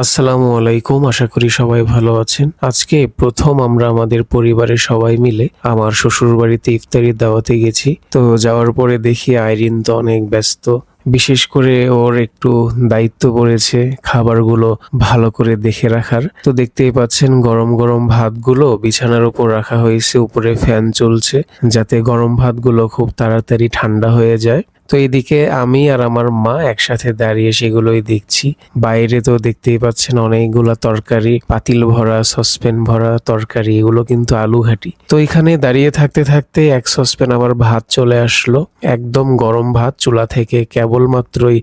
আসসালামু আলাইকুম। আশা করি সবাই ভালো আছেন। আজকে প্রথম আমরা আমাদের পরিবারের সবাই মিলে আমার শ্বশুরবাড়িতে ইফতারির দাওয়াতে গেছি। তো যাওয়ার পরে দেখি আইরিন তো অনেক ব্যস্ত। বিশেষ করে ওর একটু দায়িত্ব পড়েছে খাবারগুলো ভালো করে দেখে রাখার। তো দেখতেই পাচ্ছেন গরম গরম ভাতগুলো বিছানার উপর রাখা হয়েছে, উপরে ফ্যান চলছে যাতে গরম ভাতগুলো খুব তাড়াতাড়ি ঠান্ডা হয়ে যায়। তো এদিকে আমি আর আমার মা একসাথে দাঁড়িয়ে সেগুলোই দেখছি। বাইরে তো দেখতেই পাচ্ছেন অনেকগুলা তরকারি, পাতিল ভরা, সসপ্যান ভরা তরকারি, এগুলো কিন্তু আলু ঘাটি। তো এখানে দাঁড়িয়ে থাকতে থাকতে এক সসপ্যান আবার ভাত চলে আসলো, একদম গরম ভাত, চুলা থেকে কেবলমাত্রই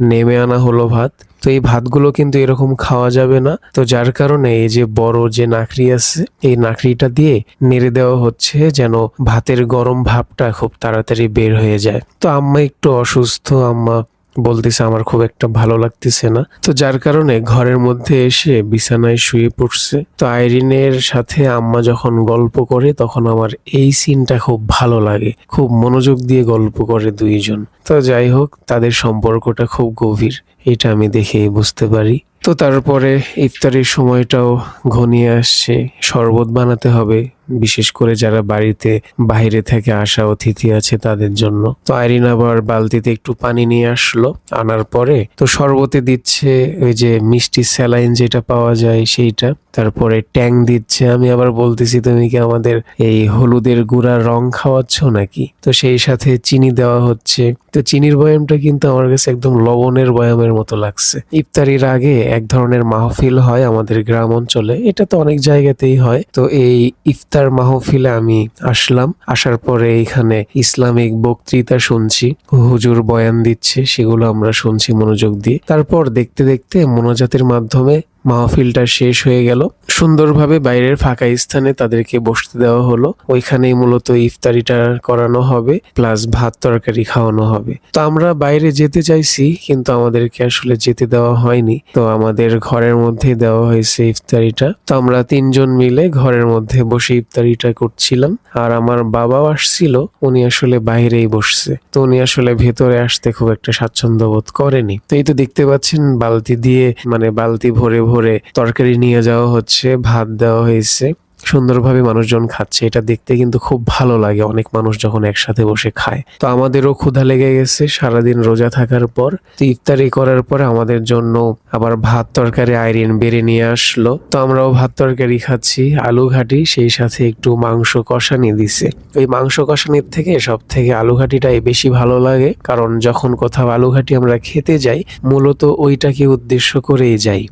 নেমে আনা হলো ভাত। তো এই ভাতগুলো কিন্তু এরকম খাওয়া যাবে না, তো যার কারণে এই যে বড় যে নাকড়ি আছে এই নাকড়িটা দিয়ে নেড়ে দেওয়া হচ্ছে যেন ভাতের গরম ভাবটা খুব তাড়াতাড়ি বের হয়ে যায়। তো আম্মা একটু অসুস্থ, আম্মা বলতেছে আমার খুব একটা ভালো লাগতেছে না, তো যার কারণে ঘরের মধ্যে এসে বিছানায় শুয়ে পড়ছে। তো আইরিনের সাথে আম্মা যখন গল্প করে তখন আমার এই সিনটা খুব ভালো লাগে, খুব মনোযোগ দিয়ে গল্প করে দুইজন। তো যাই হোক, তাদের সম্পর্কটা খুব গভীর, এটা আমি দেখেই বুঝতে পারি। তো তারপরে ইফতারের সময়টাও ঘনিয়ে আসছে, শরবত বানাতে হবে, বিশেষ করে যারা বাড়িতে বাইরে থেকে আসা অতিথি আছে তাদের জন্য। তো আইরিন আবার বালতিতে একটু পানি নিয়ে আসলো, আনার পরে তো শরবতে দিচ্ছে ওই যে মিষ্টি স্যালাইন যেটা পাওয়া যায় সেইটা, তারপরে ট্যাং দিচ্ছে। আমি আবার বলতেছি তুমি কি আমাদের এই হলুদের গুঁড়ার রং খাওয়াচ্ছ নাকি? তো সেই সাথে চিনি দেওয়া হচ্ছে। তো চিনির বয়ামটা কিন্তু আমার কাছে একদম লবণের বয়ামের মতো লাগছে। ইফতারির আগে এক ধরনের মাহফিল হয় আমাদের গ্রাম অঞ্চলে, এটা তো অনেক জায়গাতেই হয়। তো এই ইফতার মাহফিলে আমি আসলাম, আসার পরে এখানে ইসলামিক বক্তৃতা শুনছি, হুজুর বয়ান দিচ্ছে, সেগুলো আমরা শুনছি মনোযোগ দিয়ে। তারপর দেখতে দেখতে মোনাজাতের মাধ্যমে মাহফিলটা শেষ হয়ে গেল। সুন্দরভাবে বাইরের ফাঁকা স্থানে তাদেরকে বসতে দেওয়া হলো, ওইখানেই মূলত ইফতারিটা করানো হবে, প্লাস ভাত তরকারি খাওয়ানো হবে। তো আমরা বাইরে যেতে চাইছি কিন্তু আমাদেরকে আসলে যেতে দেওয়া হয়নি, তো আমাদের ঘরের মধ্যেই দেওয়া হয়েছে ইফতারিটা। তো আমরা তিনজন মিলে ঘরের মধ্যে বসে ইফতারিটা করছিলাম। আর আমার বাবাও আসছিল, উনি আসলে বাইরেই বসছে, তো উনি আসলে ভেতরে আসতে খুব একটা স্বাচ্ছন্দ্য বোধ করেনি। তো এই তো দেখতে পাচ্ছেন বালতি দিয়ে, মানে বালতি ভরে ভরে তরকারি নিয়ে যাওয়া হচ্ছে, ভাত দেওয়া হয়েছে, সুন্দরভাবে মানুষজন খাচ্ছে। এটা দেখতে কিন্তু খুব ভালো লাগে অনেক মানুষ যখন একসাথে বসে খায়। তো আমাদেরও ক্ষুধা লেগে গেছে সারাদিন রোজা থাকার পর। তো ইফতারি করার পরে আমাদের জন্য আবার ভাত তরকারি আইরিন বেড়ে নিয়ে আসলো, তো আমরাও ভাত তরকারি খাচ্ছি, আলু ঘাটি, সেই সাথে একটু মাংস কষানি দিছে। ওই মাংস কষানির থেকে সব থেকে আলু ঘাটিটাই বেশি ভালো লাগে, কারণ যখন কোথাও আলু ঘাটি আমরা খেতে যাই মূলত ওইটাকে উদ্দেশ্য করেই যাই।